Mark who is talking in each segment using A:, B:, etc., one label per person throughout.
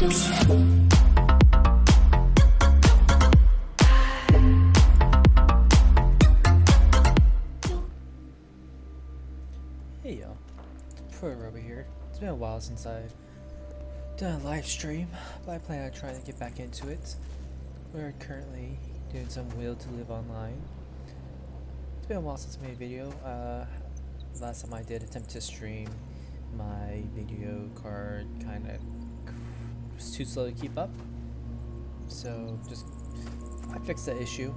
A: Hey y'all, Pro here. It's been a while since I've done a live stream, but I plan on trying to get back into it. We're currently doing some Will to Live online. It's been a while since I made a video. Last time I did attempt to stream, my video card kind of was too slow to keep up. So I fixed that issue,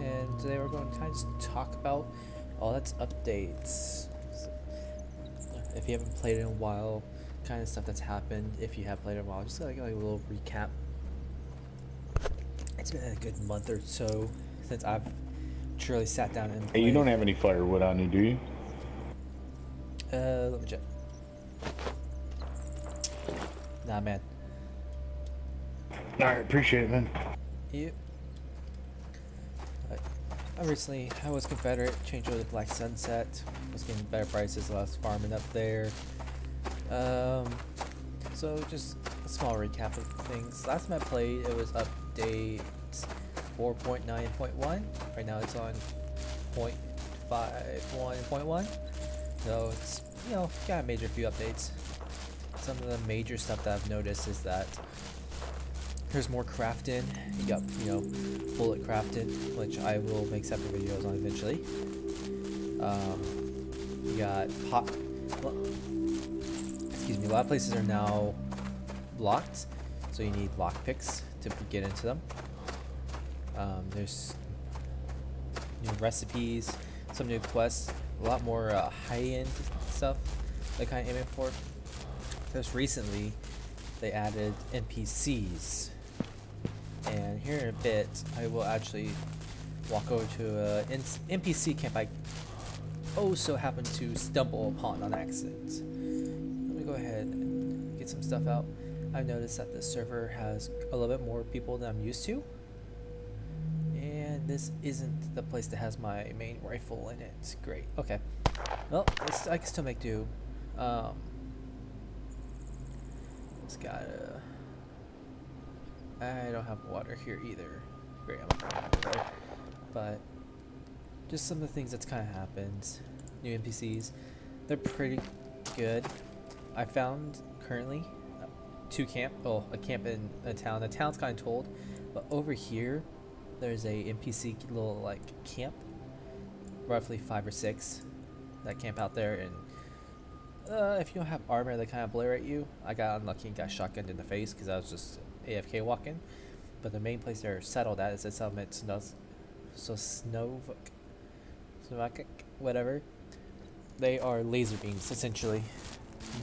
A: and today we're going to kind of just talk about all that's updates. If you haven't played it in a while, kind of stuff that's happened. If you have played it in a while, just like a little recap. It's been a good month or so since I've truly sat down and played.
B: Hey, you don't have any firewood on you, do you?
A: Let me check. Nah, man.
B: Alright, appreciate it, man.
A: Yep. I was Confederate, changed over to Black Sunset, was getting better prices, I was farming up there. So just a small recap of things. Last time I played, it was update 4.9.1. Right now it's on 0.51.1. So it's, you know, got a major few updates. Some of the major stuff that I've noticed is that there's more crafting. You got, you know, bullet crafting, which I will make separate videos on eventually. You got excuse me, a lot of places are now locked, so you need lockpicks to get into them. There's new recipes, some new quests, a lot more high-end stuff they're kind of aiming for. Just recently, they added NPCs. And here in a bit, I will actually walk over to an NPC camp I so happened to stumble upon on accident. Let me go ahead and get some stuff out. I've noticed that the server has a little bit more people than I'm used to. And this isn't the place that has my main rifle in it. Great. Okay. Well, I can still make do. Just gotta... I don't have water here either. Great, but just some of the things that's kind of happened. New NPCs, they're pretty good. I found currently a camp in a town. The town's kind of told, but over here there's a NPC little like camp, roughly 5 or 6 that camp out there. And if you don't have armor, they kind of blare at you. I got unlucky and got shotgunned in the face because I was just AFK walking. But the main place they're settled at is a settlement, Snovak, whatever. They are laser beams, essentially.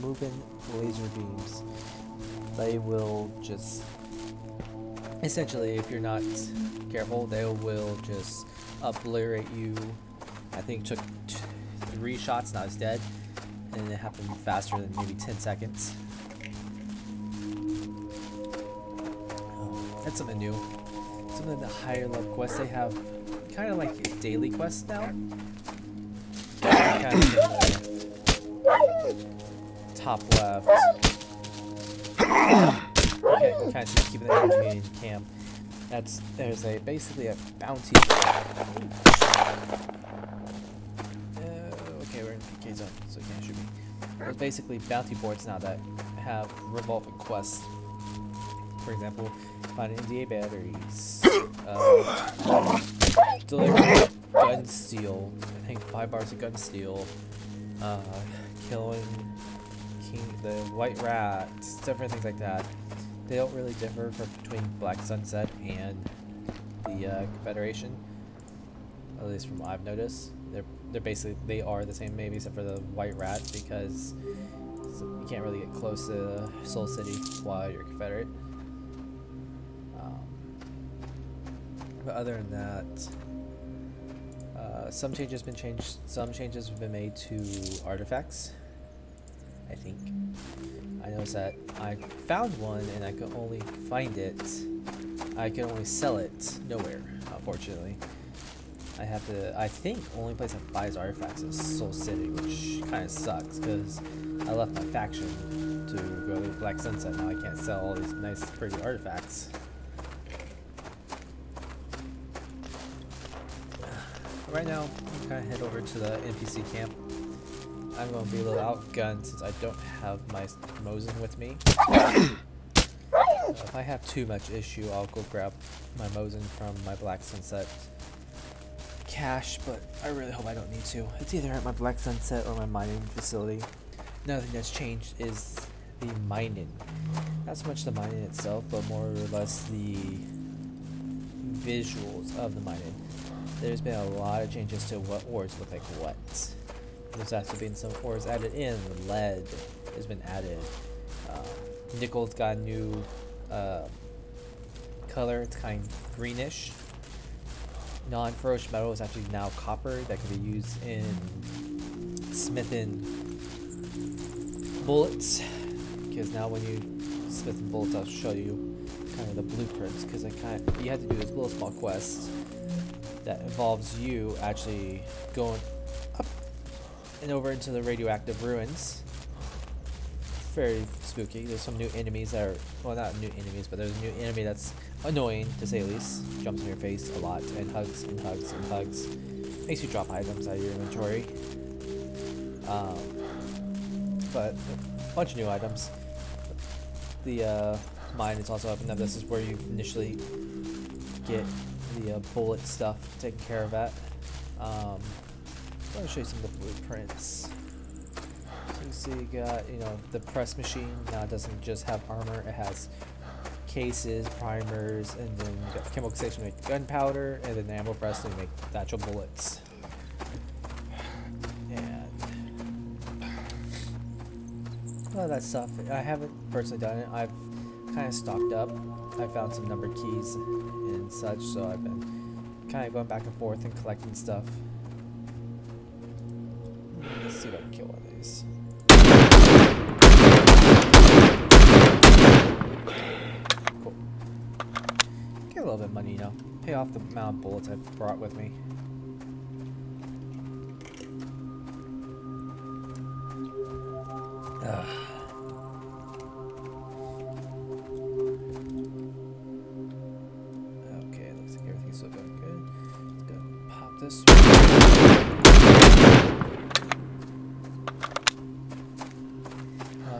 A: Moving laser beams. They will just, essentially, if you're not careful, they will just obliterate you. I think it took 3 shots, now it's dead. And it happened faster than maybe 10 seconds. That's something new. Some of the higher level quests they have, kind of like daily quests now. Kind of top left. Okay, kind of just keeping the energy in camp. There's basically a bounty. Okay, we're in PK zone, so you can't shoot me. There's basically bounty boards now that have revolving quests. For example, find NDA batteries, deliver gun steel, I think 5 bars of gun steel, killing the white rat, different things like that. They don't really differ between Black Sunset and the Confederation, at least from what I've noticed. They're basically, they are the same maybe except for the white rat, because you can't really get close to Soul City while you're Confederate. But other than that, some changes have been made to artifacts. I think I noticed that I found one and I could only find it. I could only sell it nowhere, unfortunately. I have to, I think only place that buys artifacts is Soul City, which kind of sucks because I left my faction to go to Black Sunset. Now I can't sell all these nice pretty artifacts. Right now, I'm gonna head over to the NPC camp. I'm gonna be a little outgunned since I don't have my Mosin with me. If I have too much issue, I'll go grab my Mosin from my Black Sunset cache, but I really hope I don't need to. It's either at my Black Sunset or my mining facility. Another thing that's changed is the mining. Not so much the mining itself, but more or less the visuals of the mining. There's been a lot of changes to what ores look like what. There's also been some ores added in. Lead has been added. Nickel's got a new color. It's kind of greenish. Non-ferrous metal is actually now copper that can be used in smithing bullets. Because now when you smith bullets, I'll show you kind of the blueprints. Because you have to do this little small quest that involves you actually going up and over into the radioactive ruins. Very spooky. There's some new enemies that are, well, not new enemies, but there's a new enemy that's annoying to say the least. Jumps in your face a lot and hugs and hugs and hugs. Makes you drop items out of your inventory. But a bunch of new items. The mine is also opened up. This is where you initially get the bullet stuff taken care of at. I'm going to show you some of the blueprints. So you see, you got, you know, the press machine. Now it doesn't just have armor, it has cases, primers, and then you got the chemical station to make gunpowder, and then the ammo press to make actual bullets. And a lot of that stuff, I haven't personally done it. I've kind of stocked up. I found some numbered keys and such, so I've been kind of going back and forth and collecting stuff. Let's see if I can kill one of these. Cool. Get a little bit of money, you know. Pay off the amount of bullets I brought with me. Okay, looks like everything's still going good. Let's go pop this one.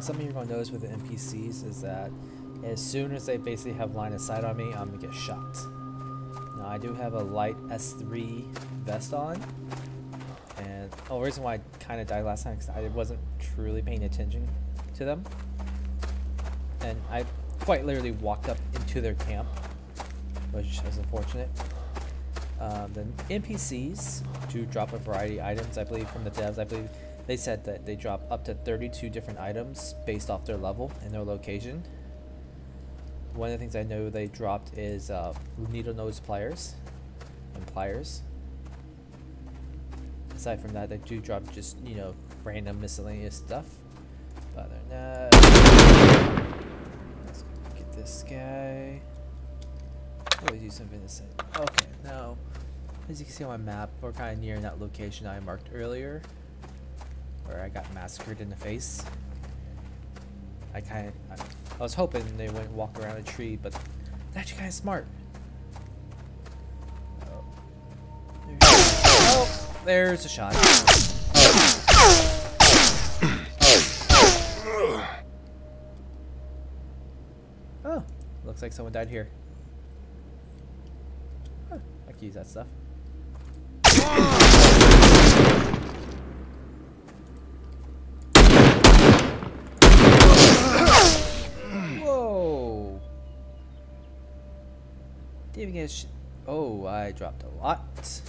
A: Something you're going to notice with the NPCs is that as soon as they basically have line of sight on me, I'm going to get shot. Now, I do have a light S3 vest on. And the reason why I kind of died last time is because I wasn't truly paying attention to them. And I quite literally walked up into their camp, which is unfortunate. The NPCs do drop a variety of items, I believe, from the devs. I believe they said that they drop up to 32 different items based off their level and their location. One of the things I know they dropped is needle nose pliers and pliers. Aside from that, they do drop just, you know, random miscellaneous stuff. But other than that, let's get this guy. Always use something to say. Okay, now, as you can see on my map, we're kind of near that location I marked earlier, where I got massacred in the face. I was hoping they wouldn't walk around a tree, but they're actually kind of smart. Oh, there's a shot. Oh, looks like someone died here. Huh, I can use that stuff. Whoa! Didn't even get oh, I dropped a lot.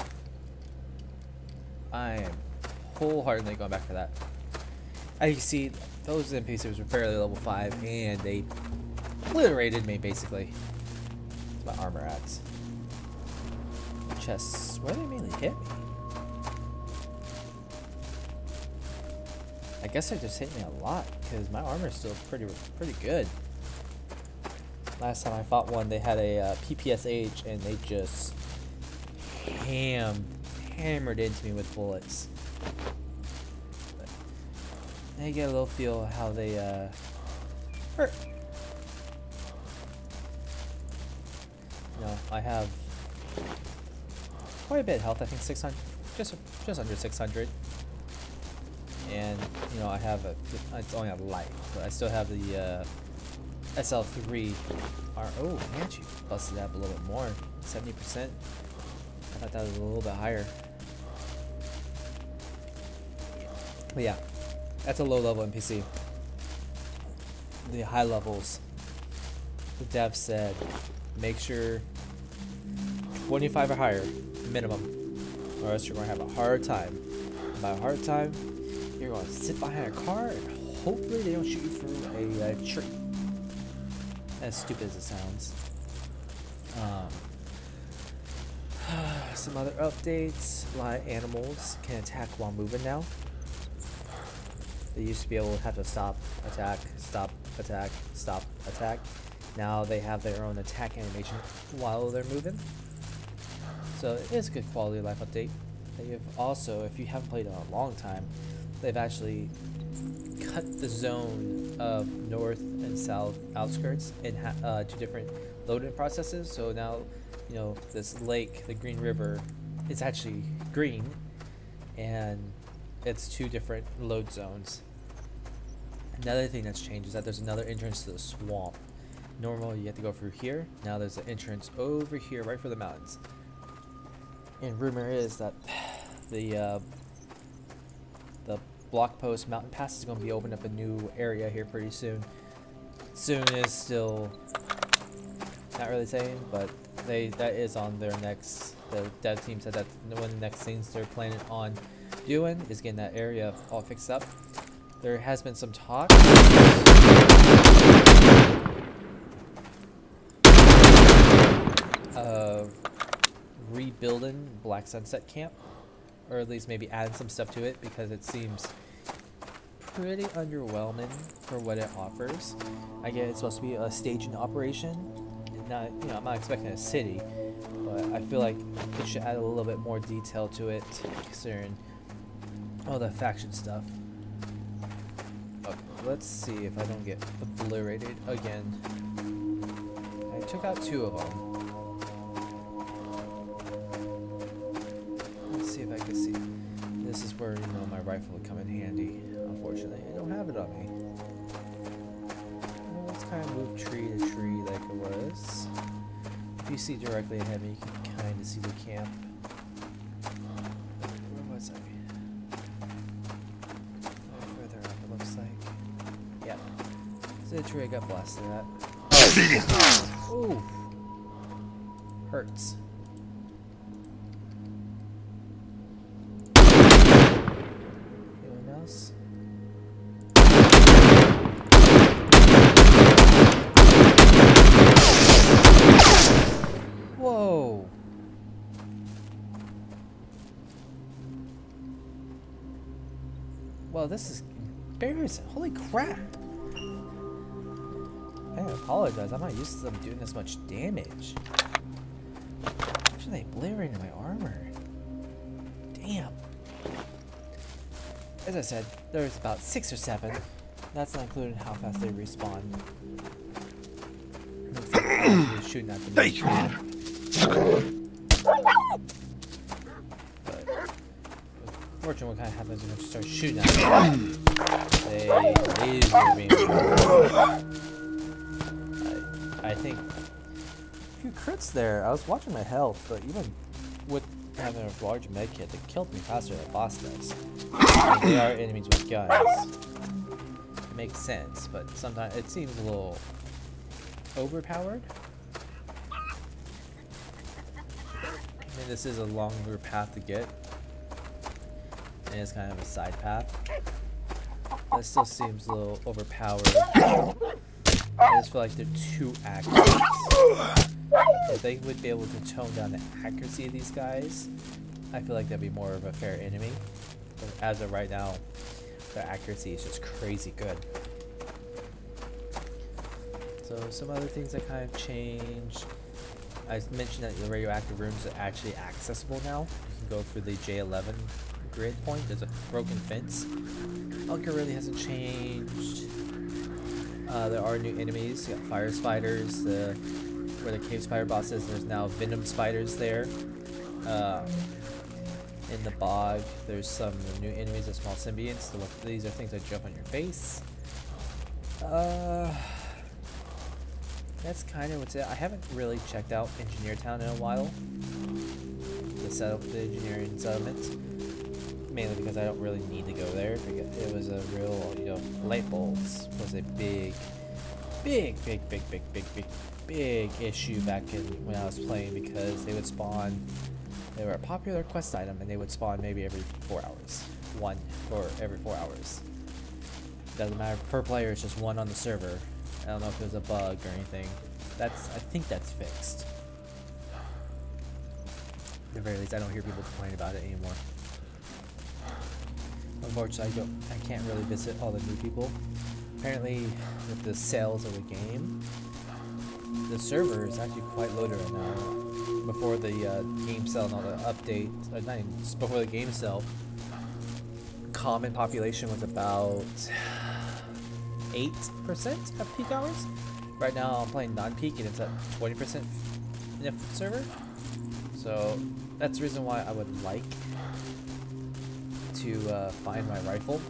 A: I am wholeheartedly going back for that. As you can see, those NPCs were barely level 5 and they obliterated me basically. My armor adds. Chests, where did they mainly hit me? I guess they just hit me a lot because my armor is still pretty good. Last time I fought one, they had a PPSH and they just hammed hammered into me with bullets. But now you get a little feel of how they hurt. You know, I have quite a bit of health. I think 600, just under 600. And you know, I have it's only a light, but I still have the s.t.a.l.k.e.r. Oh man, she busted that up a little bit more. 70%. I thought that was a little bit higher. But yeah, that's a low level NPC. The high levels, the dev said, make sure 25 or higher minimum, or else you're going to have a hard time. And by a hard time, you're going to sit behind a car and hopefully they don't shoot you through a tree. As stupid as it sounds. Some other updates. A lot of animals can attack while moving now. They used to be able to have to stop, attack, stop, attack, stop, attack. Now they have their own attack animation while they're moving. So it is a good quality of life update. They've also, if you haven't played in a long time, they've actually cut the zone of north and south outskirts in two different loading processes. So now, you know, this lake, the Green River, is actually green, and it's two different load zones. Another thing that's changed is that there's another entrance to the swamp. Normally you have to go through here. Now there's an entrance over here, right for the mountains. And rumor is that the Block Post Mountain Pass is going to be opening up a new area here pretty soon. Soon is still not really saying, but that is on their next. The dev team said that one of the next things they're planning on doing is getting that area all fixed up. There has been some talk of rebuilding Black Sunset Camp, or at least maybe adding some stuff to it, because it seems pretty underwhelming for what it offers. I get it's supposed to be a staging operation, and not, you know, I'm not expecting a city, but I feel like it should add a little bit more detail to it, considering all the faction stuff. Okay, let's see if I don't get obliterated again. I took out 2 of them. Let's see if I can see. This is where, you know, my rifle would come in handy. Unfortunately, I don't have it on me. Well, let's kind of move tree to tree like it was. If you see directly ahead of me, you can kind of see the camp. Where was I? Further up, it looks like. Yeah. So the tree I got blasted at. Oh. Ooh. Hurts. Anyone else? Whoa. Well, this is embarrassing. Holy crap. I apologize. I'm not used to them doing this much damage. How should they blare into my armor? Damn. As I said, there's about 6 or 7. That's not including how fast they respawn. Looks like I'm shooting at the But unfortunately, what kind of happens when you start shooting at them? They laser beam. I think a few crits there. I was watching my health, but even with having a large med kit, they killed me faster than the boss does. Like, they are enemies with guns. It makes sense, but sometimes it seems a little overpowered. I mean, this is a longer path to get, and it's kind of a side path. That still seems a little overpowered. I just feel like they're too accurate. If they would be able to tone down the accuracy of these guys, I feel like that'd be more of a fair enemy. But as of right now, their accuracy is just crazy good. So some other things that kind of changed. I mentioned that the radioactive rooms are actually accessible now. You can go through the J11 grid point. There's a broken fence. Bunker really hasn't changed. There are new enemies. You got fire spiders. Where the cave spider boss is, there's now venom spiders there. In the bog, there's some new enemies, of small symbionts. These are things that jump on your face. That's kind of what's it. I haven't really checked out Engineer Town in a while. The engineering settlement. Mainly because I don't really need to go there. It was a real, you know, light bulbs was a big issue back when I was playing, because they would spawn. They were a popular quest item, and they would spawn maybe every 4 hours. One for every 4 hours. Doesn't matter per player, it's just one on the server. I don't know if it was a bug or anything. I think that's fixed. At the very least, I don't hear people complain about it anymore. Unfortunately, I can't really visit all the new people. Apparently, with the sales of the game, the server is actually quite loaded right now. Before the game sale and all the updates, not even, just before the game sale, common population was about 8% of peak hours. Right now I'm playing non-peak and it's at 20% in the server. So that's the reason why I would like to find my rifle,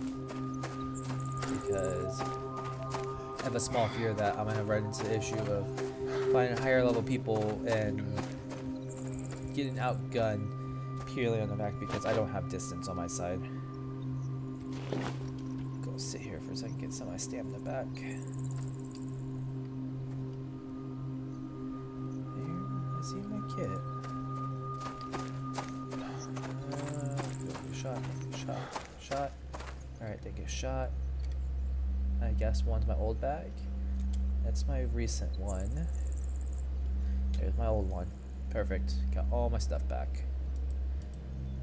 A: because I have a small fear that I'm gonna run into the issue of finding higher level people and getting outgunned purely on the fact because I don't have distance on my side. Go sit here for a second, get some of my stamina back. Here, I see my kit. Shot. Alright, take a shot. I guess one's my old bag. That's my recent one. There's my old one. Perfect. Got all my stuff back.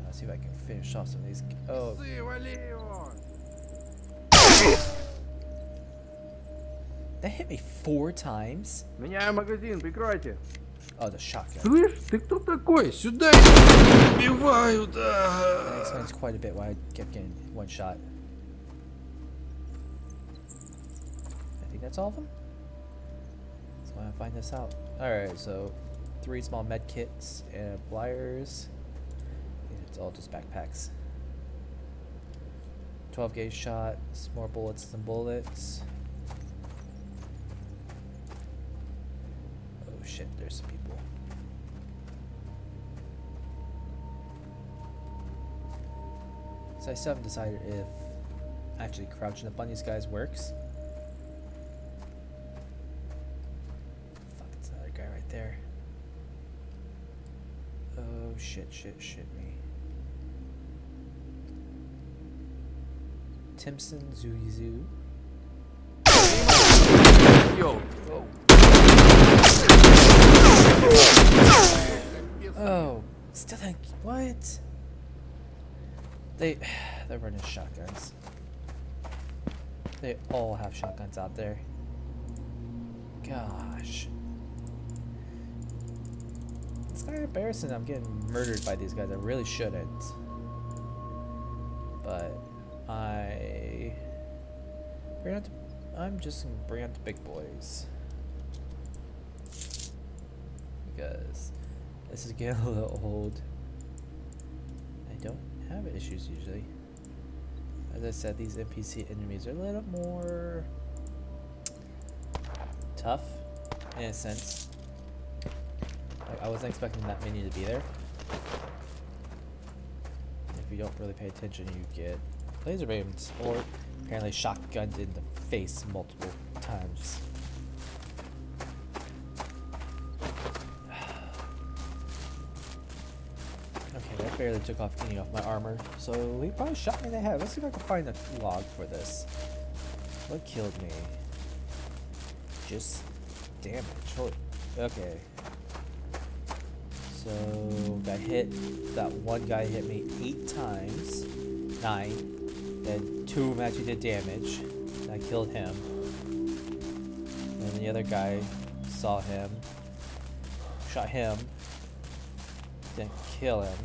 A: Let's see if I can finish off some of these. Oh. That hit me 4 times.
C: Меняю магазин, прикройте.
A: Oh, the shotgun.
C: Слышь, ты кто такой? Сюда убивают.
A: That explains quite a bit why I kept getting one shot. I think that's all of them. That's why I find this out. Alright, so 3 small med kits and pliers. It's all just backpacks. 12 gauge shots, more bullets than bullets. Oh shit, there's some people. So I still haven't decided if actually crouching up on these guys works. Fuck, it's another guy right there. Oh shit me. Timson Zuizu.
C: Yo.
A: Oh, still think what? They're running shotguns. They all have shotguns out there. Gosh. It's kind of embarrassing. I'm getting murdered by these guys. I really shouldn't. But I'm just gonna bring out the big boys. Because this is getting a little old. I don't have issues usually. As I said, these NPC enemies are a little more tough in a sense. Like, I wasn't expecting that many to be there. If you don't really pay attention, you get laser beams or apparently shotgunned in the face multiple times. Okay, that barely took off any of my armor, so he probably shot me in the head. Let's see if I can find a log for this. What killed me? Just damage. Holy. Okay. So that one guy hit me 8 times. 9. Then 2 of them actually did damage. I killed him. And the other guy saw him. shot him. Didn't kill him.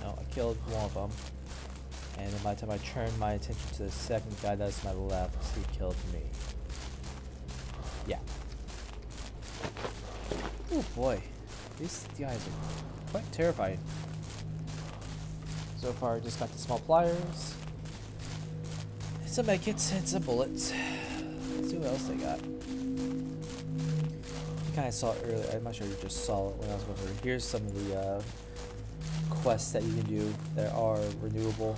A: No, I killed one of them. And then by the time I turned my attention to the second guy that's to my left, he killed me. Yeah. Oh boy. These guys are quite terrifying. So far, I just got the small pliers. Some medkits and some bullets. Let's see what else they got. You kind of saw it earlier. I'm not sure you just saw it when I was going through. Here's some of the quests that you can do that are renewable.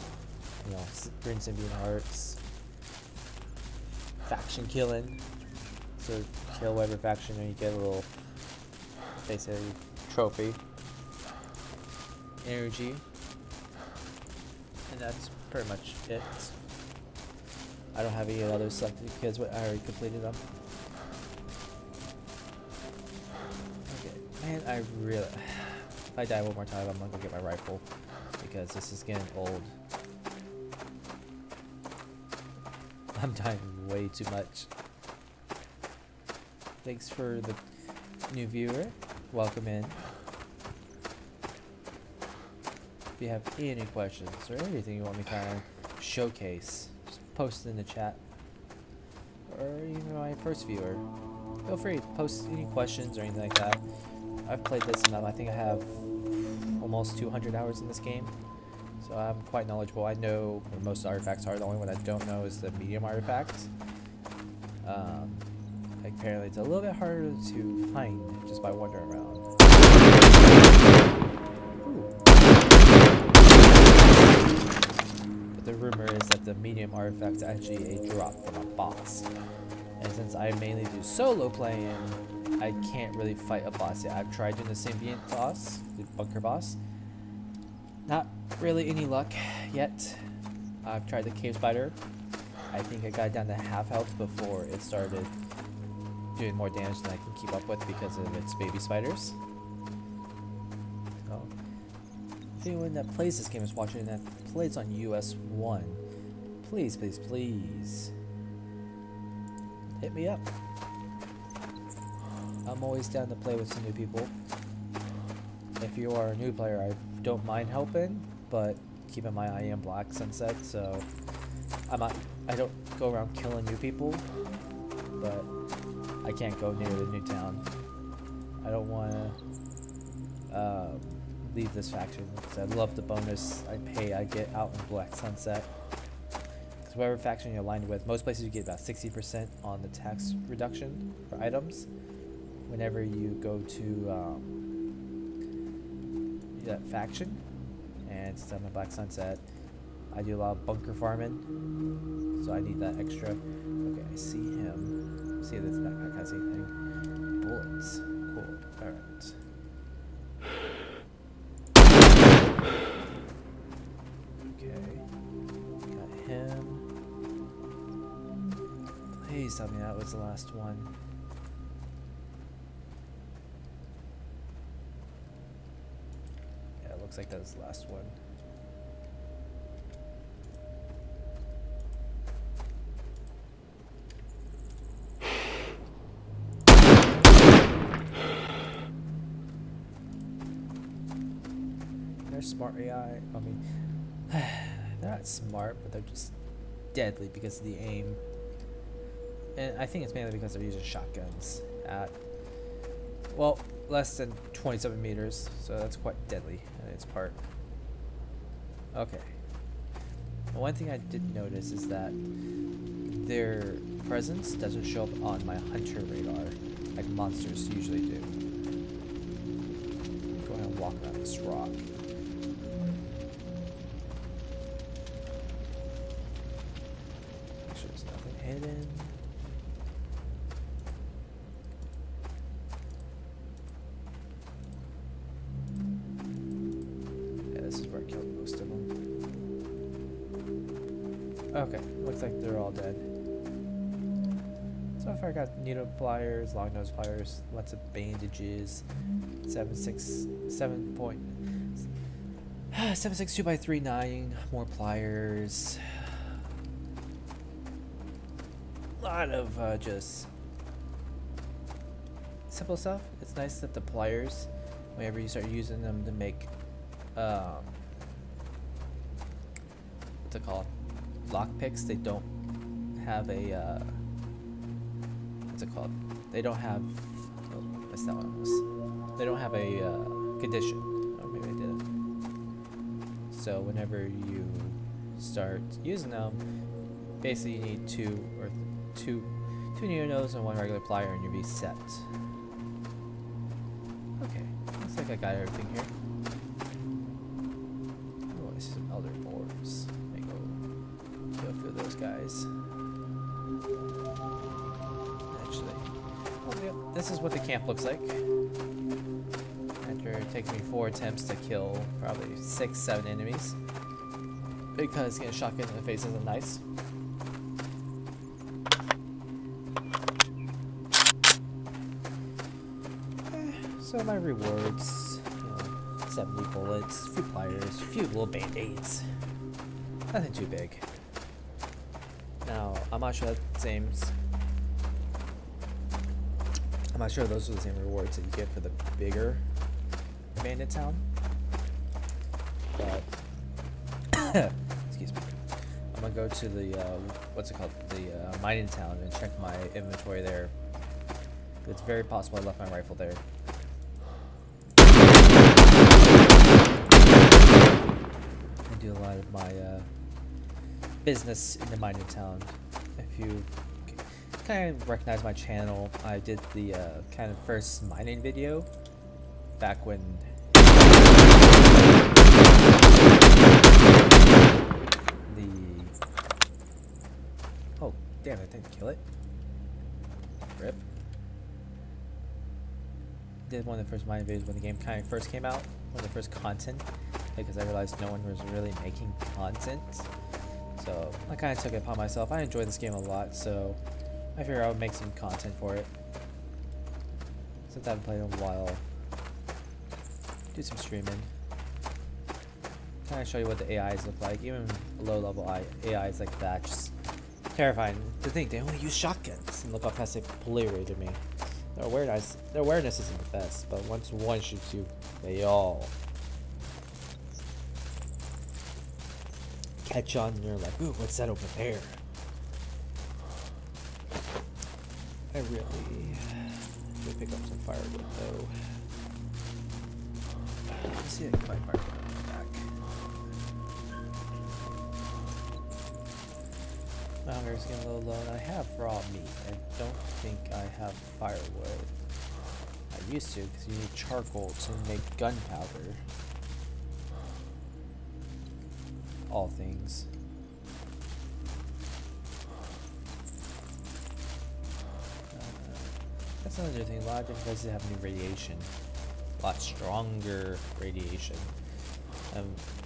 A: You know, bring symbiont hearts. Faction killing. So kill whatever faction and you get a little, basically, trophy. Energy. And that's pretty much it. I don't have any others selected because I already completed them. Okay, man, I really... If I die one more time, I'm gonna go get my rifle because this is getting old. I'm dying way too much. Thanks for the new viewer. Welcome in. If you have any questions or anything you want me to kind of showcase, just post it in the chat. Or even my first viewer. Feel free to post any questions or anything like that. I've played this enough. I think I have almost 200 hours in this game. So I'm quite knowledgeable. I know where most artifacts are. The only one I don't know is the medium artifacts. Apparently it's a little bit harder to find just by wandering around. But the rumor is that the medium artifact is actually a drop from a boss. And since I mainly do solo playing, I can't really fight a boss yet. I've tried doing the symbiont boss, the bunker boss. Not really any luck yet. I've tried the cave spider. I think I got down to half health before it started doing more damage than I can keep up with because of its baby spiders. So, if anyone that plays this game is watching that plays on US 1, please, please, please hit me up. I'm always down to play with some new people. If you are a new player, I don't mind helping, but keep in mind I am Black Sunset, so I don't go around killing new people, but I can't go near the new town. I don't want to leave this faction because I love the bonus I get out in Black Sunset. Because whatever faction you're aligned with, most places you get about 60% on the tax reduction for items. Whenever you go to that faction, and since I'm in Black Sunset, I do a lot of bunker farming, so I need that extra. Okay, I see him. See this backpack has anything? Bullets. Cool. Alright. Okay. Got him. Please tell me that was the last one. Yeah, it looks like that was the last one. They're smart AI. I mean, they're not smart, but they're just deadly because of the aim. And I think it's mainly because they're using shotguns at, well, less than 27 meters, so that's quite deadly in its part. Okay. One thing I did notice is that their presence doesn't show up on my hunter radar like monsters usually do. Go ahead and walk around this rock. Make sure there's nothing hidden. Yeah, this is where I killed most of them. Okay, looks like they're all dead. So far I got needle pliers, long nose pliers, lots of bandages, 7.62x39, more pliers. A lot of just simple stuff. It's nice that the pliers, whenever you start using them to make, what's it called? Lock picks, they don't have a, what's it called? They don't have, oh, missed that one almost. They don't have a condition. Oh, maybe I did it. So whenever you start using them, basically you need two needle nose and one regular plier and you'll be set. Okay, looks like I got everything here. Oh, I see some elder boars. Let me go through those guys. Actually, oh yep, this is what the camp looks like. After it takes me 4 attempts to kill probably 6-7 enemies. Because getting shotgun in the face isn't nice. So my rewards, you know, 70 bullets, a few pliers, a few little band-aids. Nothing too big. Now, I'm not sure that's the same. I'm not sure those are the same rewards that you get for the bigger bandit town. But excuse me. I'm gonna go to the what's it called? The mining town and check my inventory there. It's very possible I left my rifle there. I do a lot of my business in the mining town. If you kind of recognize my channel, I did the kind of first mining video back when oh damn, I didn't kill it. Rip. Did one of the first mining videos when the game kind of first came out, one of the first content, because I realized no one was really making content. So I kind of took it upon myself. I enjoy this game a lot, so I figured I would make some content for it. Since I haven't played in a while, do some streaming. Kind of show you what the AIs look like. Even low-level AIs like that, just terrifying to think they only use shotguns. And look how fast they obliterated me. Their awareness isn't the best, but once one shoots you, they all catch on and you're like, ooh, what's that over there? I really need to pick up some firewood though. Let's see if I can find firewood on my back. My hunger's getting a little low and I have raw meat. I don't think I have firewood. I used to, because you need charcoal to make gunpowder. All things. That's another thing. A lot of different places have new radiation. A lot stronger radiation.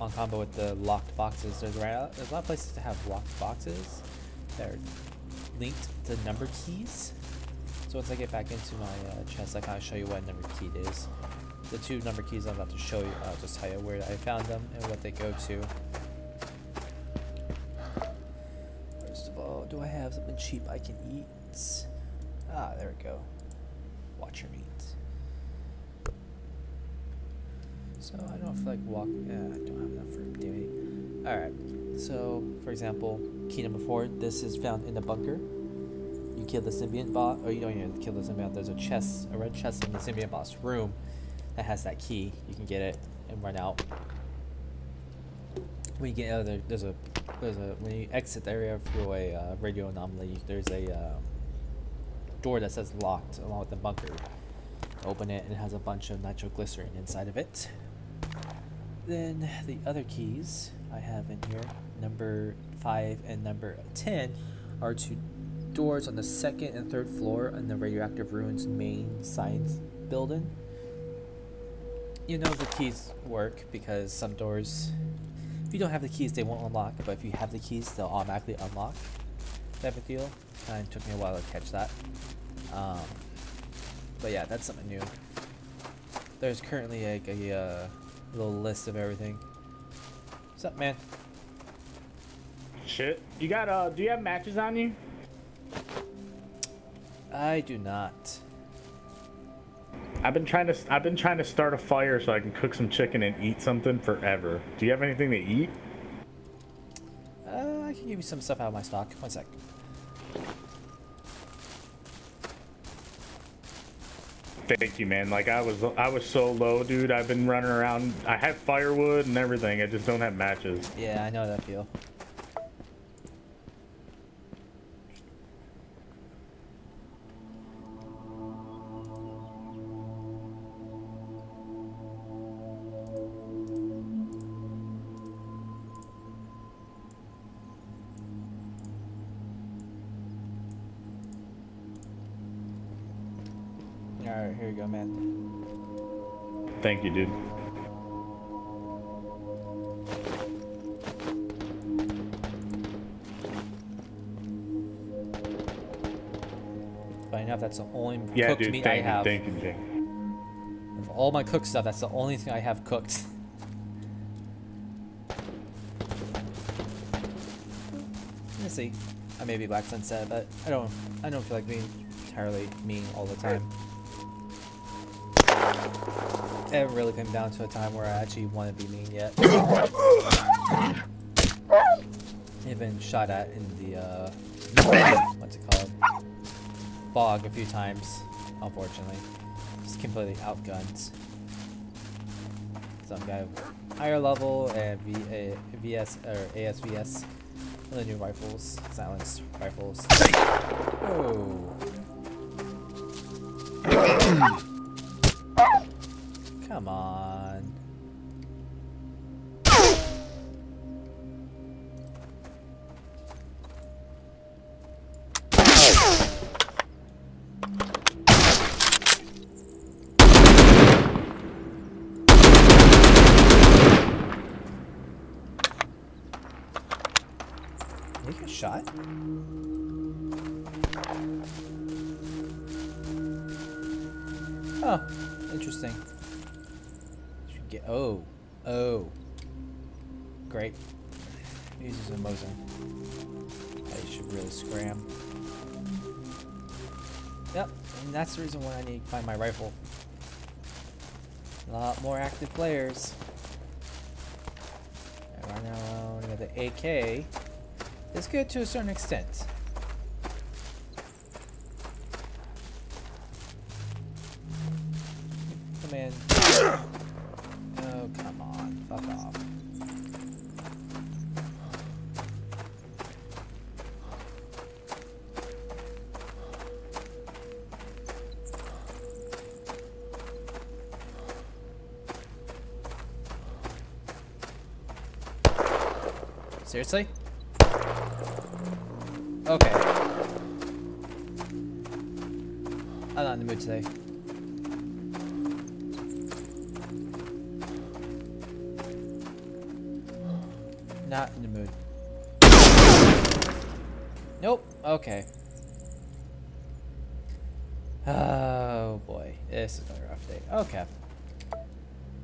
A: On combo with the locked boxes, there's a lot of places that have locked boxes that are linked to number keys. So once I get back into my chest, I kind of show you what number key it is. The 2 number keys I'm about to show you, I'll just tell you where I found them and what they go to. First of all, do I have something cheap I can eat? Ah, there we go. Watch your meat. So I don't feel like walking. I don't have enough room, damn it. Alright, so for example, key number 4, this is found in the bunker. You kill the symbiont boss, or you don't even kill the symbiont. There's a red chest in the symbiont boss room that has that key. You can get it and run out. When you get out of there, when you exit the area through a radio anomaly, there's a door that says locked along with the bunker. Open it and it has a bunch of nitroglycerin inside of it. Then the other keys I have in here, number 5 and number 10, are 2 doors on the 2nd and 3rd floor in the Radioactive Ruins main science building. You know the keys work because some doors, if you don't have the keys, they won't unlock, but if you have the keys, they'll automatically unlock. Type of deal. Kind of took me a while to catch that. But yeah, that's something new. There's currently like a little list of everything. What's up, man?
B: Shit. You got, do you have matches on you?
A: I do not.
B: I've been trying to start a fire so I can cook some chicken and eat something forever. Do you have anything to eat?
A: I can give you some stuff out of my stock. One sec.
B: Thank you, man. Like I was so low, dude. I've been running around. I have firewood and everything. I just don't have matches.
A: Yeah, I know that feel. Alright, here you go, man.
B: Thank you, dude.
A: Funny enough, that's the only cooked
B: dude,
A: meat I have.
B: Thank you, Jake.
A: Of all my cooked stuff, that's the only thing I have cooked. Let's see. I may be Black Sunset, but I don't feel like being entirely mean all the time. I haven't really come down to a time where I actually want to be mean yet. I've been shot at in the what's it called? Bog a few times, unfortunately. Just completely outgunned. Some guy higher level and VS or ASVS. One of the new rifles, silenced rifles. Oh. Come on. Did he get shot? Oh, interesting. Should get oh. Great. Uses a Mosin. I should really scram. Yep, and that's the reason why I need to find my rifle. A lot more active players. And right now, we got the AK. It's good to a certain extent. Come in. Oh, come on. Fuck off. Seriously? Okay. I'm not in the mood today. Not in the mood. Nope. Okay. Oh boy. This is gonna be a rough day. Okay.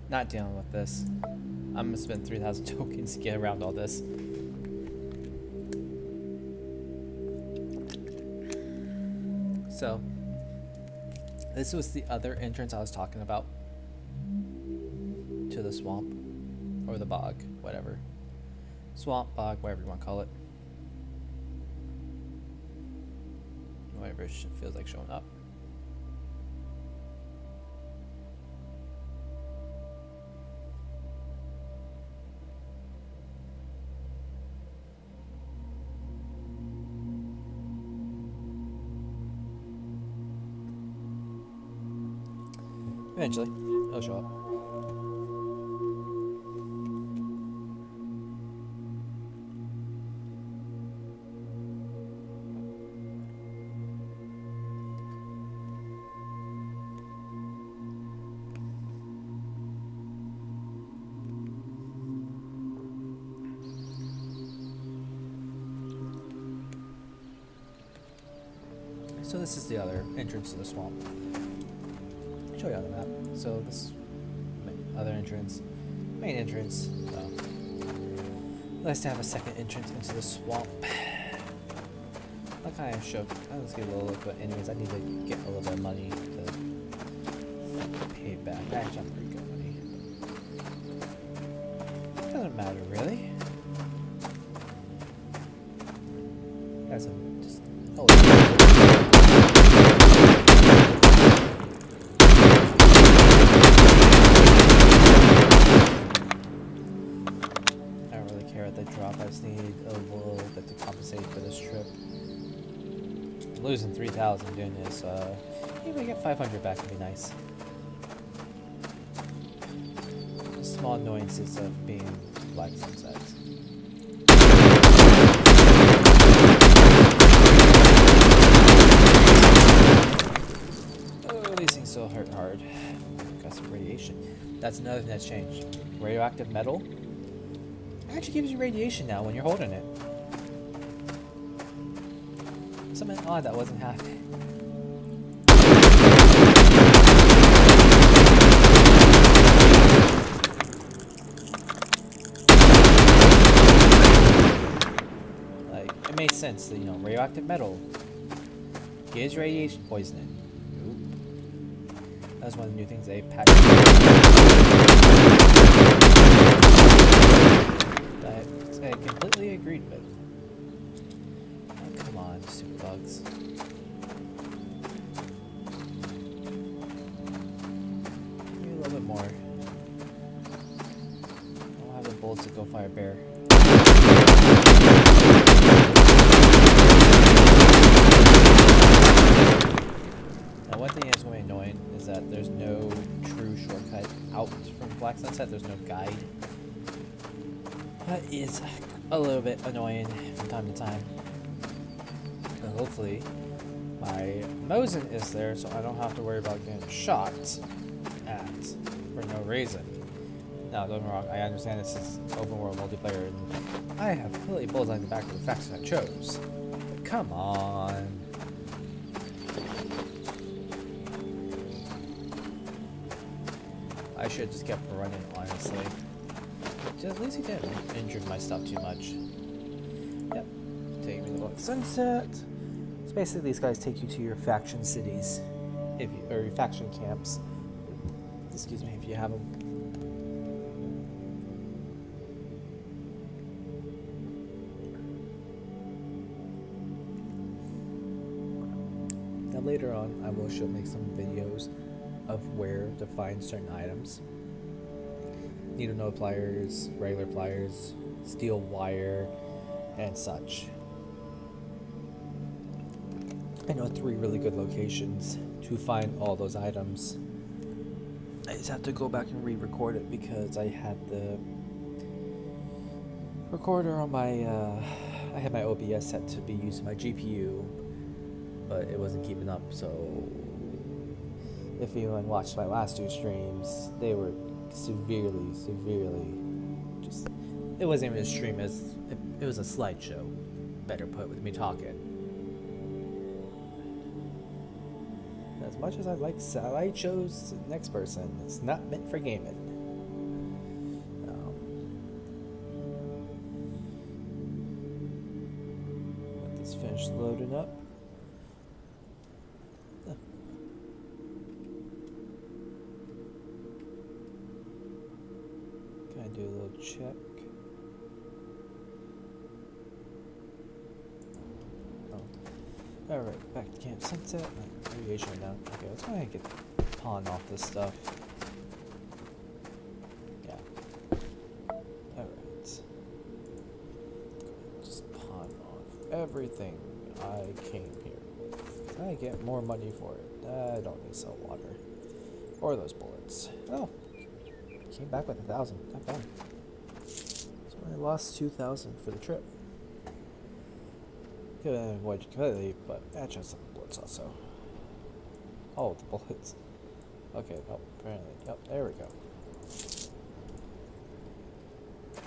A: Not dealing with this. I'm gonna spend 3,000 tokens to get around all this. So, this was the other entrance I was talking about to the swamp, or the bog, whatever. Swamp, bog, whatever you want to call it. Whatever it feels like showing up. Eventually, it'll show up. So this is the other entrance to the swamp. I'll show you on the map. So this is other entrance, main entrance. So nice to have a second entrance into the swamp. I kind of showed. Let's give it a little look, but anyways, I need to get a little bit of money to money back. Actually, I'm pretty good money. Doesn't matter really. Got some just. Oh. I don't really care at the drop. I just need a little bit to compensate for this trip. I'm losing 3,000 doing this. Maybe I get 500 back would be nice. Small annoyances of being black sunsets. Oh, these things still hurt hard. Got some radiation. That's another thing that's changed. Radioactive metal actually gives you radiation now when you're holding it. Something odd that wasn't happening. Like, it made sense that, you know, radioactive metal gives radiation poisoning. Nope. That's one of the new things they patched. I completely agreed with. Oh, come on, stupid bugs. Maybe a little bit more. I'll have the bullets to go fire bear. Now, one thing that's going to be annoying is that there's no true shortcut out from Black Sunset. There's no guide. That is a little bit annoying from time to time. But hopefully, my Mosin is there so I don't have to worry about getting shot at for no reason. Now, don't get me wrong, I understand this is open world multiplayer and I have completely bullseye in the back of the faction I chose. But come on. I should have just kept running, honestly. At least he didn't injure my stuff too much. Yep. Take me to Black Sunset. So basically these guys take you to your faction cities. If you, or your faction camps. Excuse me, if you have them. Now later on I will make some videos of where to find certain items. Needle nose pliers, regular pliers, steel wire, and such. I know 3 really good locations to find all those items. I just have to go back and re-record it because I had the recorder on my, I had my OBS set to be using my GPU, but it wasn't keeping up, so if anyone watched my last 2 streams, they were severely just, it wasn't even a stream, it was a slideshow, better put, with me talking. As much as I like slideshows, next person, it's not meant for gaming. Let this finish loading up. Do a little check. Oh. Alright, back to Camp Sunset. Radiation down. Okay, let's go ahead and get pawn off this stuff. Yeah. Alright. Just pawn off everything I came here with. I get more money for it. I don't need salt water. Or those bullets. Oh. Came back with 1,000. Not bad. So I lost 2,000 for the trip. Could have avoided completely, but that's just some bullets also. Oh, the bullets. Okay, oh, apparently. Yep, there we go.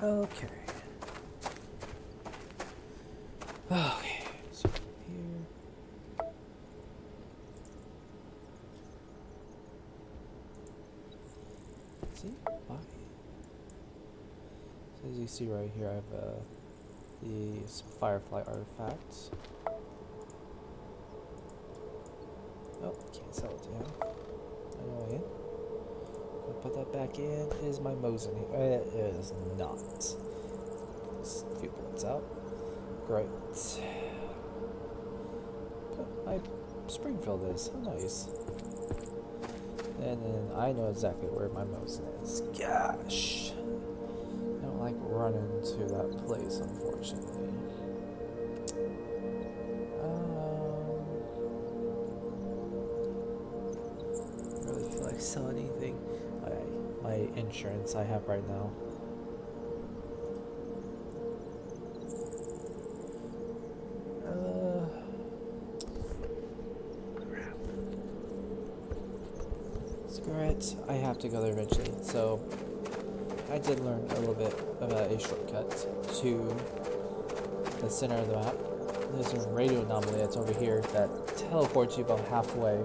A: Okay. Okay, so here. See? Bye. So as you see right here, I have the Firefly artifacts. Oh, can't sell it to him. Annoying. put that back in. Is my Mosin here? It is not. Just a few bullets out. Great. But my Springfield is. How nice. And then I know exactly where my Mosin is. Gosh. I don't like running to that place, unfortunately. Really feel like selling anything. My insurance I have right now. Cigarette. I have to go there eventually, so I did learn a little bit about a shortcut to the center of the map. There's a radio anomaly that's over here that teleports you about halfway.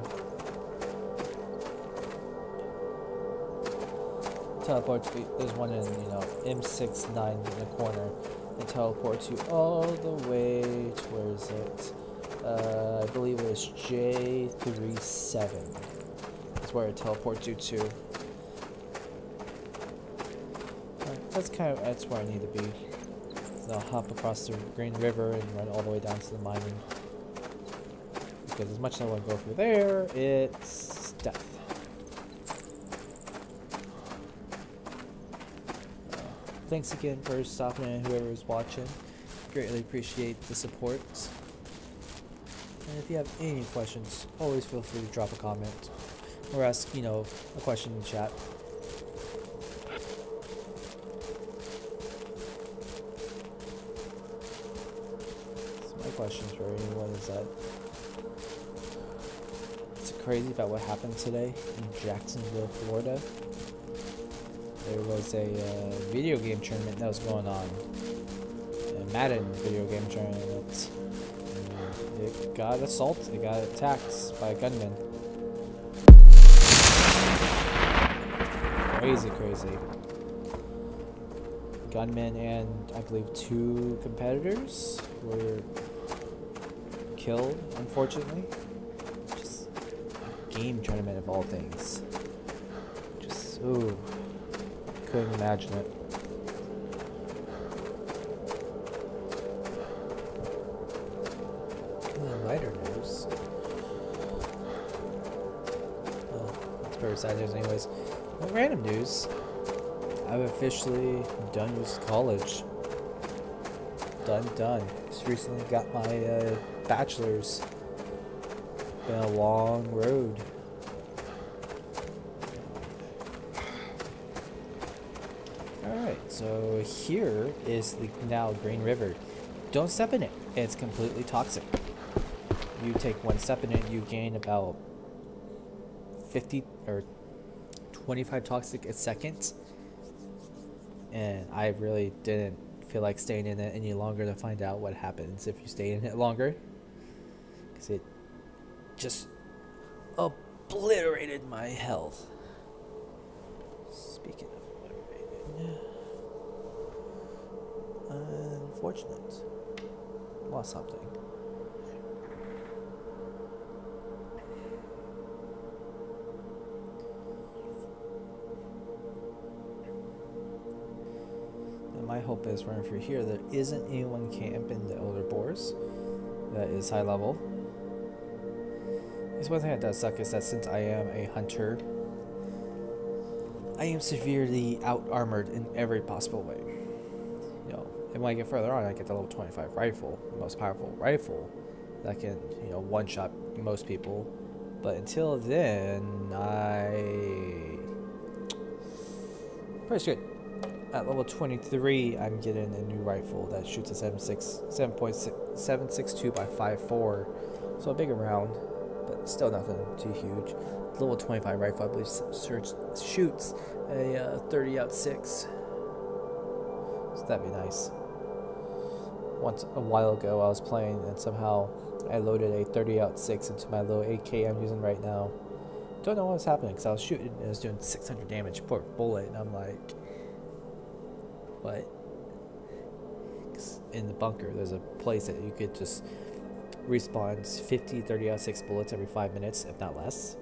A: Teleports. There's one in M69 in the corner. It teleports you all the way to where is it? I believe it was J37. That's where it teleports you to. That's where I need to be. So I'll hop across the Green River and run all the way down to the mining. Because as much as I want to go through there, it's death. Thanks again for stopping in, whoever is watching. Greatly appreciate the support. And if you have any questions, always feel free to drop a comment or ask, a question in chat. So my questions for anyone is that it's crazy about what happened today in Jacksonville, Florida. There was a video game tournament that was going on. A Madden video game tournament. It got assaulted. It got attacked by a gunman. Crazy. Gunman and I believe 2 competitors were killed, unfortunately. Just a game tournament of all things. Just, ooh. Couldn't imagine it. Lighter news. Well, that's very sad news anyways. Well, random news. I've officially done with college. Done. Just recently got my bachelor's. Been a long road. So here is the now Green River. Don't step in it. It's completely toxic. You take one step in it, you gain about 50 or 25 toxic a second. And I really didn't feel like staying in it any longer to find out what happens if you stay in it longer. Because it just obliterated my health. Speaking of obliterated... Unfortunate. Lost something. And my hope is running through here there isn't anyone camping the elder boars. That is high level. There's one thing that does suck is that since I am a hunter, I am severely out-armored in every possible way. And when I get further on, I get the level 25 rifle, the most powerful rifle that can, one-shot most people. But until then, pretty good. At level 23, I'm getting a new rifle that shoots a 7.762 by 5.4, so a bigger round, but still nothing too huge. The level 25 rifle, I believe, shoots a 30-06. So that'd be nice. Once a while ago I was playing and somehow I loaded a 30-06 into my little AK I'm using right now. Don't know what was happening because I was shooting and it was doing 600 damage per bullet and I'm like, what? 'Cause in the bunker there's a place that you could just respawn 50 30-06 bullets every 5 minutes, if not less.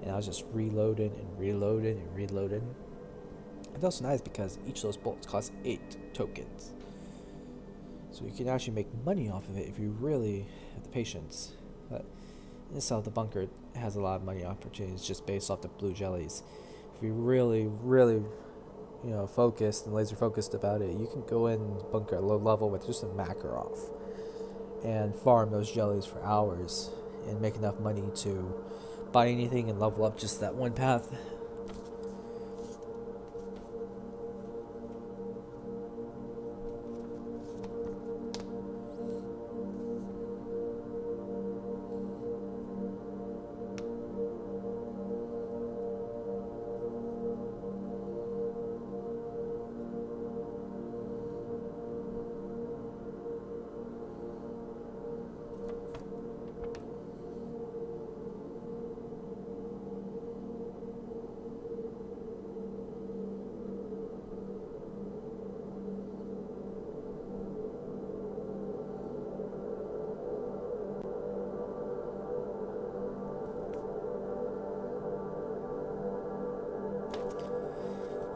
A: and I was just reloading and reloading and reloading. It's also nice because each of those bullets costs 8 tokens. So you can actually make money off of it if you really have the patience. But in itself, the bunker has a lot of money opportunities just based off the blue jellies. If you really, focused and laser focused about it, you can go in bunker at low level with just a Makarov and farm those jellies for hours and make enough money to buy anything and level up just that one path.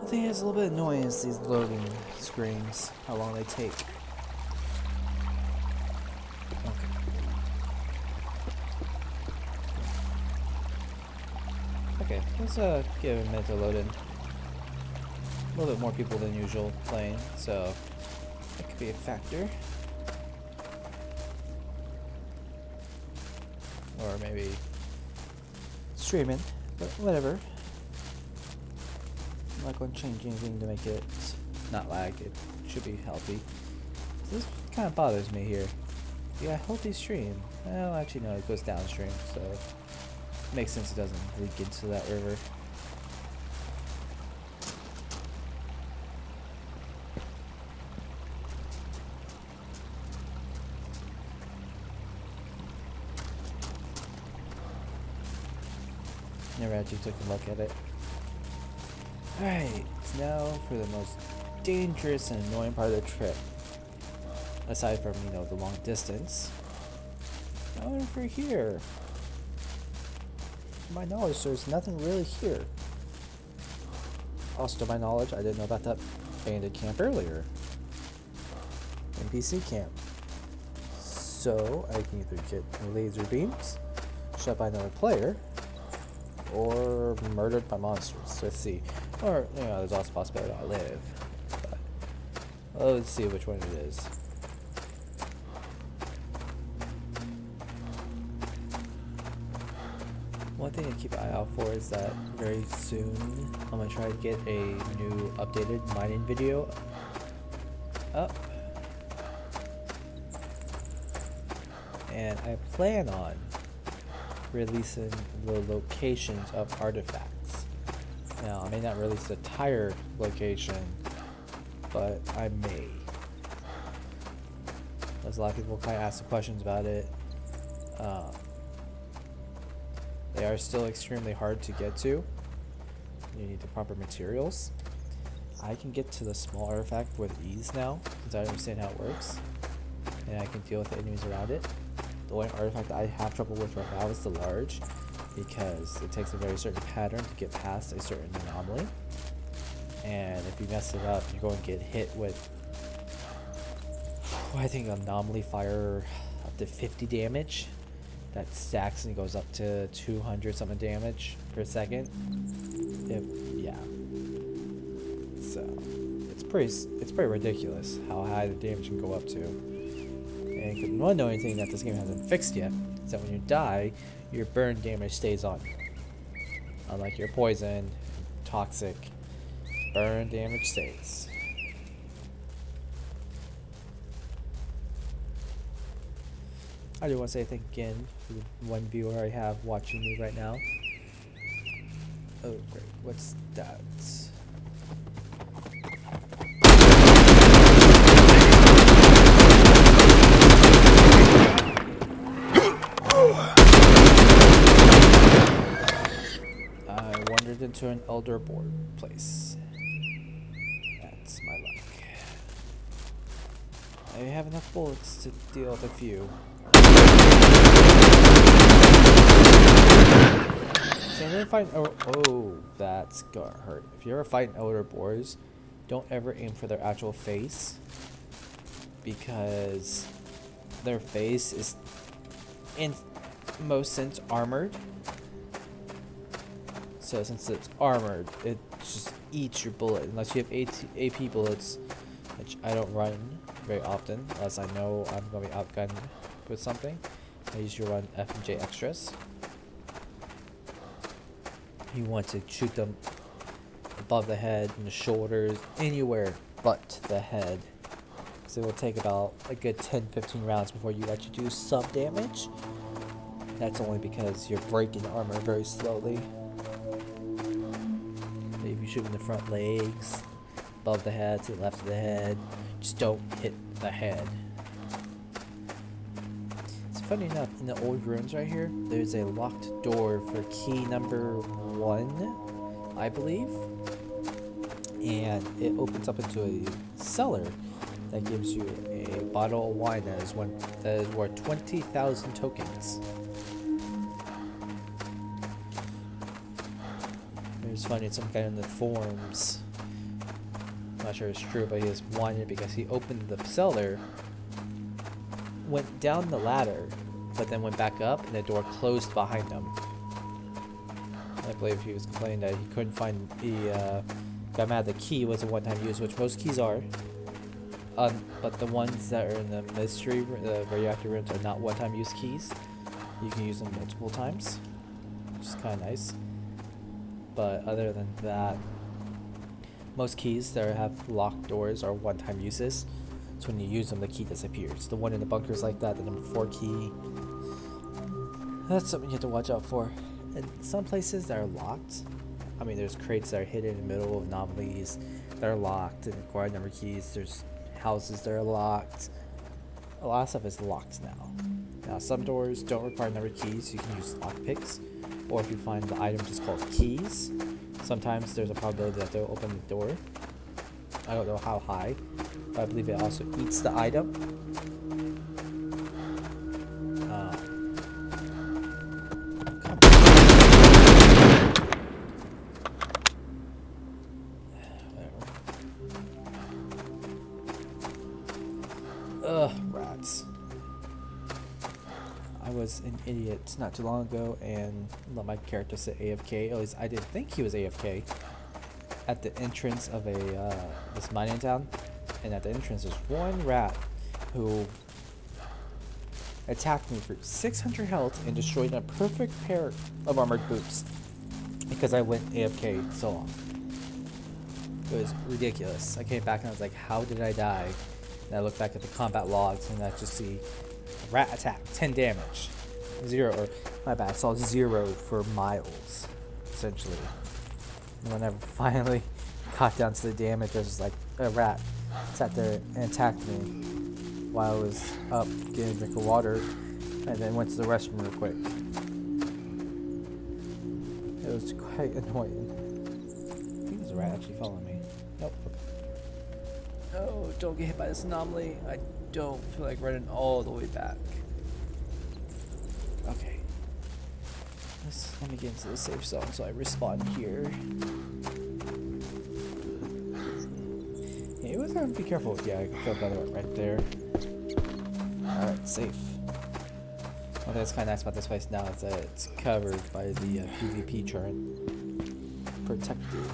A: The thing is a little bit annoying is these loading screens, how long they take. Okay, let's give it a minute to load in. A little bit more people than usual playing, so that could be a factor. Or maybe streaming, but whatever. I'm not going to change anything to make it not lag. It should be healthy. This kind of bothers me here. You got a healthy stream. Well, actually no, it goes downstream, so it makes sense it doesn't leak into that river. Never actually took a look at it. Alright, now for the most dangerous and annoying part of the trip. Aside from, the long distance. Now over here. To my knowledge, there's nothing really here. Also, to my knowledge, I didn't know about that bandit camp earlier. NPC camp. So, I can either get laser beams, shot by another player, or murdered by monsters. Let's see. Or, there's also a possibility I'll live. But, let's see which one it is. One thing to keep an eye out for is that very soon I'm going to try to get a new updated mining video up. And I plan on releasing the locations of artifacts. Now, I may not release the entire location, but I may. There's a lot of people kind of ask the questions about it. They are still extremely hard to get to. You need the proper materials. I can get to the small artifact with ease now, since I understand how it works. And I can deal with the enemies around it. The only artifact I have trouble with right now is the large, because it takes a very certain pattern to get past a certain anomaly. And if you mess it up, you're going to get hit with, I think, anomaly fire up to 50 damage. That stacks and goes up to 200 something damage per second. Yeah. So it's pretty ridiculous how high the damage can go up to. And if you want to know anything that this game hasn't fixed yet, is that when you die, your burn damage stays on. Unlike your poison, toxic, burn damage stays. I do want to say thank you again for the one viewer I have watching me right now. Oh great, what's that? I wandered into an elder board place. That's my luck. I have enough bullets to deal with a few. So if you ever fight, oh, that's gonna hurt. If you ever fight an elder boars, don't ever aim for their actual face, because their face is, in most sense, armored. So since it's armored, it just eats your bullet unless you have AP bullets, which I don't run very often unless I know I'm gonna be outgunned with something. I usually run F and J extras. You want to shoot them above the head, in the shoulders, anywhere but the head. So it will take about a good 10-15 rounds before you actually do some damage. That's only because you're breaking the armor very slowly. If you shoot in the front legs, above the head, to the left of the head, just don't hit the head. It's funny enough, in the old ruins right here, there's a locked door for key number 1, I believe. And it opens up into a cellar that gives you a bottle of wine that is worth 20,000 tokens. There's funny, some guy in the forums, I'm not sure it's true, but he was whining because he opened the cellar, went down the ladder, but then went back up and the door closed behind him. I believe he was complaining that he couldn't find the, got mad the key was a one-time use, which most keys are. But the ones that are in the mystery, the radioactive rooms, are not one-time use keys. You can use them multiple times, which is kind of nice. But other than that, most keys that have locked doors are one-time uses. So when you use them, the key disappears. The one in the bunker is like that, the number 4 key. That's something you have to watch out for. In some places that are locked, I mean, there's crates that are hidden in the middle of anomalies that are locked and require number keys. There's houses that are locked. A lot of stuff is locked now. Now, some doors don't require number keys. You can use lockpicks. Or if you find the item just called keys, sometimes there's a probability that they'll open the door. I don't know how high, but I believe it also eats the item. Ugh, rats. I was an idiot not too long ago and let my character sit AFK. At least I didn't think he was AFK. At the entrance of this mining town, and at the entrance there's one rat who attacked me for 600 health and destroyed a perfect pair of armored boots because I went AFK so long. It was ridiculous. I came back and I was like, how did I die? And I looked back at the combat logs and I just see rat attack, 10 damage, 0, or my bad, I saw 0 for miles, essentially. And when I finally got down to the damage, I was just like, a rat sat there and attacked me while I was up getting a drink of water, and then went to the restroom real quick. It was quite annoying. I think there's a rat actually following me. Nope. Oh, don't get hit by this anomaly. I don't feel like running all the way back. Okay. Let me get into the safe zone so I respawn here. Yeah, you always gotta be careful. Yeah, I can feel better right there. Alright, safe. One thing that's kind of nice about this place now is that it's covered by the PvP turret. Protected.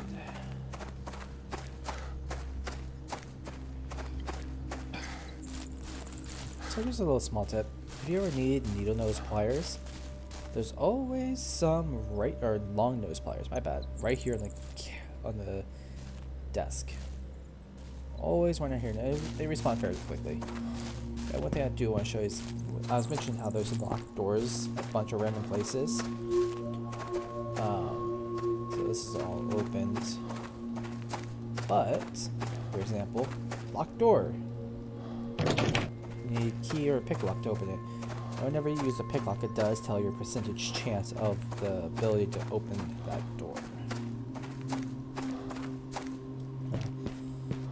A: So here's a little small tip. If you ever need needle nose pliers, there's always some long nose pliers, my bad, right here on the desk. Always when I hear they respond very quickly. And one thing I do want to show you is, I was mentioning how there's locked doors at a bunch of random places. So this is all opened. But, for example, locked door. You need key or a pick lock to open it. Whenever you use a pick lock, it does tell your percentage chance of the ability to open that door.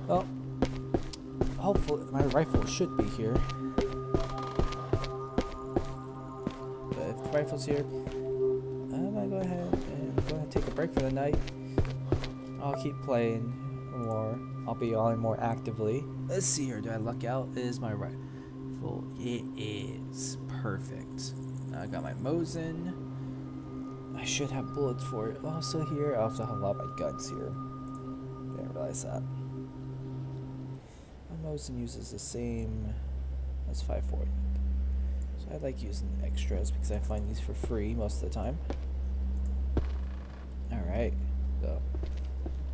A: Well, hopefully my rifle should be here. But if the rifle's here, I'm gonna go ahead and break for the night. I'll keep playing more. I'll be on more actively. Let's see here. Do I luck out? Is my rifle? It is. Perfect. I got my Mosin. I should have bullets for it. Also here, I also have a lot of my guns here. Didn't realize that. My Mosin uses the same as 540. So I like using extras because I find these for free most of the time. Alright, so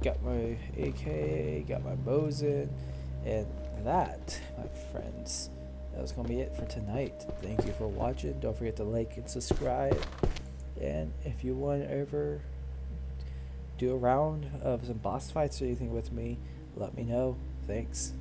A: got my AK, got my Mosin, and that, my friends, that was going to be it for tonight. Thank you for watching. Don't forget to like and subscribe. And if you want to ever do a round of some boss fights or anything with me, let me know. Thanks.